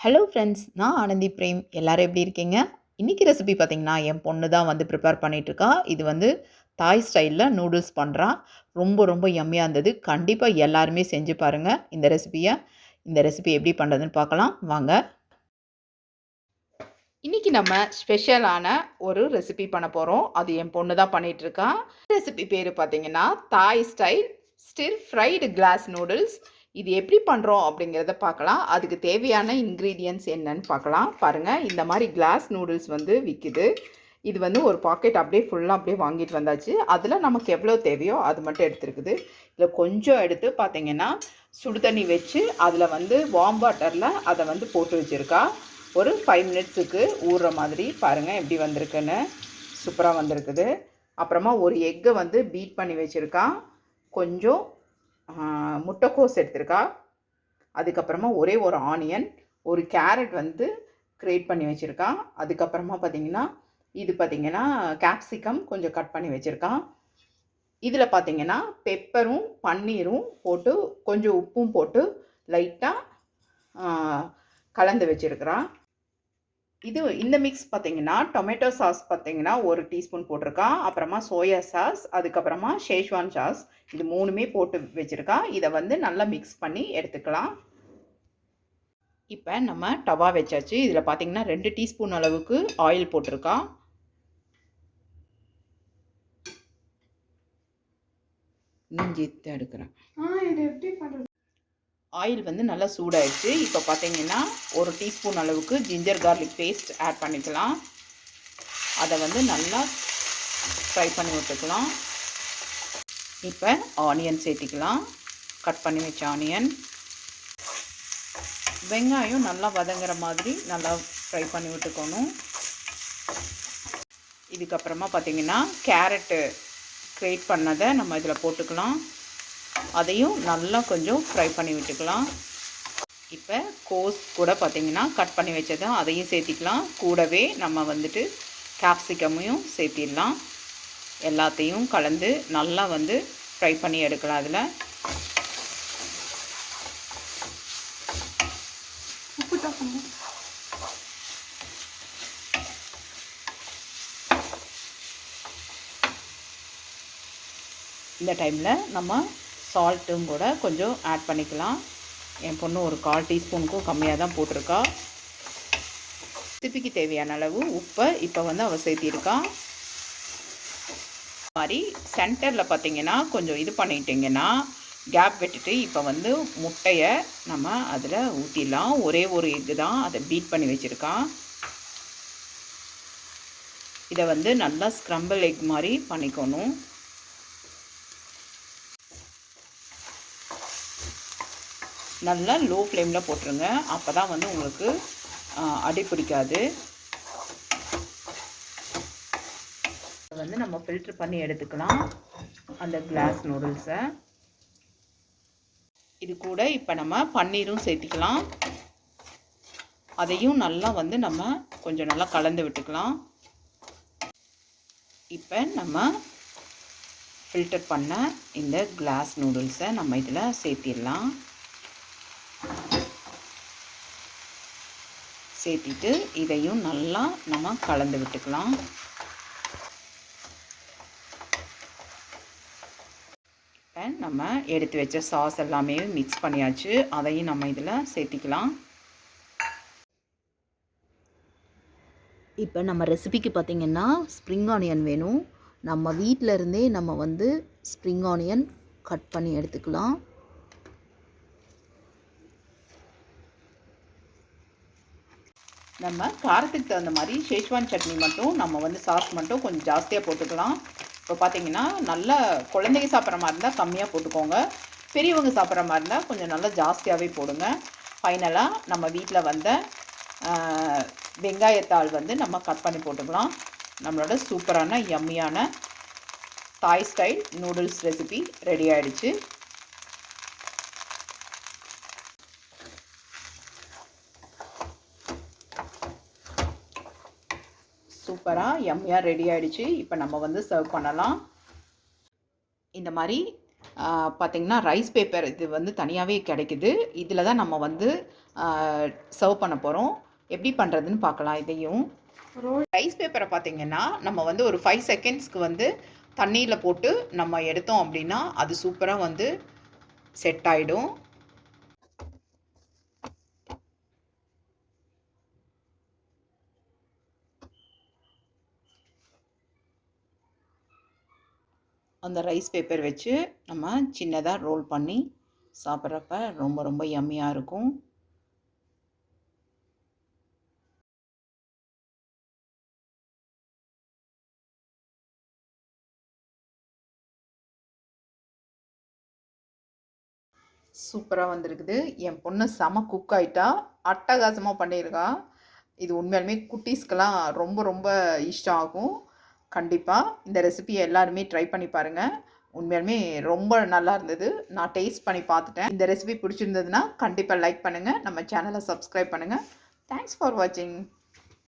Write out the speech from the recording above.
Hello friends, நான் Anandhi frame. எல்லாரும் எப்படி இருக்கீங்க? இன்னைக்கு ரெசிபி பார்த்தீங்கன்னா, என் பொண்ணு தான் வந்து ப்ரிப்பேர் பண்ணிட்டுருக்கா. இது வந்து தாய் ஸ்டைலில் நூடுல்ஸ் பண்ணுறா. ரொம்ப ரொம்ப யம்மியாக இருந்தது. கண்டிப்பாக எல்லாருமே செஞ்சு பாருங்கள் இந்த ரெசிபியை. இந்த ரெசிபி எப்படி பண்ணுறதுன்னு பார்க்கலாம் வாங்க. இன்றைக்கி நம்ம ஸ்பெஷலான ஒரு ரெசிபி பண்ண போகிறோம். அது என் பொண்ணு தான் பண்ணிகிட்ருக்கா. ரெசிபி பேர் பார்த்தீங்கன்னா Thai style stir fried glass noodles. இது எப்படி பண்ணுறோம் அப்படிங்கிறத பார்க்கலாம். அதுக்கு தேவையான இன்க்ரீடியன்ட்ஸ் என்னன்னு பார்க்கலாம். பாருங்கள், இந்த மாதிரி கிளாஸ் நூடுல்ஸ் வந்து விற்கிது. இது வந்து ஒரு பாக்கெட் அப்படியே ஃபுல்லாக அப்படியே வாங்கிட்டு வந்தாச்சு. அதில் நமக்கு எவ்வளோ தேவையோ அது மட்டும் எடுத்துருக்குது. இதில் கொஞ்சம் எடுத்து பார்த்தீங்கன்னா சுடு தண்ணி வச்சு அதில் வந்து வார்ம் வாட்டரில் அதை வந்து போட்டு வச்சுருக்கா. ஒரு 5 மினிட்ஸுக்கு ஊறுற மாதிரி பாருங்கள் எப்படி வந்திருக்குன்னு. சூப்பராக வந்திருக்குது. அப்புறமா ஒரு எக்கை வந்து பீட் பண்ணி வச்சுருக்கா. கொஞ்சம் முட்டைக்கோஸ் எடுத்திருக்கா. அதுக்கப்புறமா ஒரே ஒரு ஆனியன், ஒரு கேரட் வந்து கிரேட் பண்ணி வச்சுருக்கா. அதுக்கப்புறமா பார்த்திங்கன்னா இது பார்த்திங்கன்னா கேப்சிகம் கொஞ்சம் கட் பண்ணி வச்சுருக்கா. இதில் பார்த்திங்கன்னா பெப்பரும் பன்னீரும் போட்டு கொஞ்சம் உப்பும் போட்டு லைட்டாக கலந்து வச்சுருக்கிறா. இந்த மிக்ஸ் பார்த்திங்கன்னா டொமேட்டோ சாஸ் பார்த்திங்கன்னா 1 டீஸ்பூன் போட்டிருக்கா. அப்புறமா சோயா சாஸ், அதுக்கப்புறமா schezwan சாஸ், இது 3மே போட்டு வச்சுருக்கா. இதை வந்து நல்லா மிக்ஸ் பண்ணி எடுத்துக்கலாம். இப்போ நம்ம டவா வச்சாச்சு. இதில் பார்த்திங்கன்னா 2 டீஸ்பூன் அளவுக்கு ஆயில் போட்டிருக்கா. இஞ்சி எடுக்கிறேன். இது எப்படி பண்ணுறது? ஆயில் வந்து நல்லா சூடாயிடுச்சு. இப்போ பார்த்தீங்கன்னா 1 டீஸ்பூன் அளவுக்கு ஜிஞ்சர் கார்லிக் பேஸ்ட் ஆட் பண்ணிக்கலாம். அதை வந்து நல்லா ஃப்ரை பண்ணி விட்டுக்கலாம். இப்போ ஆனியன் சேர்த்திக்கலாம். கட் பண்ணி வச்ச ஆனியன், வெங்காயம் நல்லா வதங்குற மாதிரி நல்லா ஃப்ரை பண்ணி விட்டுக்கணும். இதுக்கப்புறமா பார்த்திங்கன்னா கேரட்டு கிரேட் பண்ணதை நம்ம இதில் போட்டுக்கலாம். அதையும் நல்லா கொஞ்சம் ஃப்ரை பண்ணி விட்டுக்கலாம். இப்போ கோஸ் கூட பார்த்திங்கன்னா கட் பண்ணி வச்சதை அதையும் சேர்த்திக்கலாம். கூடவே நம்ம வந்துட்டு கேப்சிகமையும் சேர்த்திடலாம். எல்லாத்தையும் கலந்து நல்லா வந்து ஃப்ரை பண்ணி எடுக்கலாம். அதில் உப்பு தப்பணும். இந்த டைமில் நம்ம சால்ட்டும் கூட கொஞ்சம் ஆட் பண்ணிக்கலாம். என் பொண்ணு ஒரு 1/4 டீஸ்பூனுக்கும் கம்மியாக தான் போட்டிருக்கா. ரெசிபிக்கு தேவையான அளவு உப்பை இப்போ வந்து அவள் சேர்த்திருக்கா. மாதிரி சென்டரில் பார்த்திங்கன்னா கொஞ்சம் இது பண்ணிட்டிங்கன்னா கேப் விட்டுட்டு இப்போ வந்து முட்டையை நம்ம அதில் ஊற்றிடலாம். ஒரே ஒரு எக்கு தான், அதை பீட் பண்ணி வச்சுருக்கா. இதை வந்து நல்லா ஸ்க்ரம்பிள் எக் மாதிரி பண்ணிக்கணும். நல்லா லோ ஃப்ளேமில் போட்டுருங்க. அப்போ தான் வந்து உங்களுக்கு அடி பிடிக்காது. வந்து நம்ம ஃபில்ட்ரு பண்ணி எடுத்துக்கலாம் அந்த கிளாஸ் நூடுல்ஸை. இது கூட இப்போ நம்ம பன்னீரும் சேர்த்திக்கலாம். அதையும் நல்லா வந்து நம்ம கொஞ்சம் நல்லா கலந்து விட்டுக்கலாம். இப்போ நம்ம ஃபில்டர் பண்ண இந்த கிளாஸ் நூடுல்ஸை நம்ம இதில் சேர்த்திடலாம். சேர்த்திட்டு இதையும் நல்லா நம்ம கலந்து விட்டுக்கலாம். இப்போ நம்ம எடுத்து வச்ச சாஸ் எல்லாமே மிக்ஸ் பண்ணியாச்சு. அதையும் நம்ம இதில் சேர்த்திக்கலாம். இப்போ நம்ம ரெசிபிக்கு பார்த்திங்கன்னா ஸ்ப்ரிங் ஆனியன் வேணும். நம்ம வீட்டில் இருந்தே நம்ம வந்து ஸ்ப்ரிங் ஆனியன் கட் பண்ணி எடுத்துக்கலாம். நம்ம காரத்துக்கு தகுந்த மாதிரி schezwan சட்னி மட்டும் நம்ம வந்து சாஸ் மட்டும் கொஞ்சம் ஜாஸ்தியாக போட்டுக்கலாம். இப்போ பார்த்திங்கன்னா நல்லா குழந்தைங்க சாப்பிட்ற மாதிரி இருந்தால் கம்மியாக போட்டுக்கோங்க. பெரியவங்க சாப்பிட்ற மாதிரி இருந்தால் கொஞ்சம் நல்லா ஜாஸ்தியாகவே போடுங்க. ஃபைனலாக நம்ம வீட்டில் வந்த வெங்காயத்தாள் வந்து நம்ம கட் பண்ணி போட்டுக்கலாம். நம்மளோட சூப்பரான யம்மியான தாய் ஸ்டைல் நூடுல்ஸ் ரெசிபி ரெடி ஆகிடுச்சு. சூப்பராக யம்மியாக ரெடி ஆகிடுச்சு. இப்போ நம்ம வந்து சர்வ் பண்ணலாம். இந்த மாதிரி பார்த்திங்கன்னா ரைஸ் பேப்பர் இது வந்து தனியாகவே கிடைக்குது. இதில் தான் நம்ம வந்து சர்வ் பண்ண போகிறோம். எப்படி பண்ணுறதுன்னு பார்க்கலாம். இதையும் ரைஸ் பேப்பரை பார்த்திங்கன்னா நம்ம வந்து ஒரு 5 செகண்ட்ஸ்க்கு வந்து தண்ணியில் போட்டு நம்ம எடுத்தோம் அப்படின்னா அது சூப்பராக வந்து செட் ஆகிடும். அந்த ரைஸ் பேப்பர் வச்சு நம்ம சின்னதாக ரோல் பண்ணி சாப்பிட்றப்ப ரொம்ப ரொம்ப யம்மியாக இருக்கும். சூப்பராக வந்திருக்குது. என் பொண்ணு செம குக் ஆகிட்டா, அட்டகாசமாக பண்ணியிருக்கா. இது உண்மையாலுமே குட்டீஸ்க்கெல்லாம் ரொம்ப ரொம்ப இஷ்டம் ஆகும். கண்டிப்பாக இந்த ரெசிபியை எல்லாருமே ட்ரை பண்ணி பாருங்கள். உண்மையாலுமே ரொம்ப நல்லா இருந்தது. நான் டேஸ்ட் பண்ணி பார்த்துட்டேன். இந்த ரெசிபி பிடிச்சிருந்ததுன்னா கண்டிப்பாக லைக் பண்ணுங்கள். நம்ம சேனலை சப்ஸ்கிரைப் பண்ணுங்கள். தேங்க்ஸ் ஃபார் வாட்சிங்.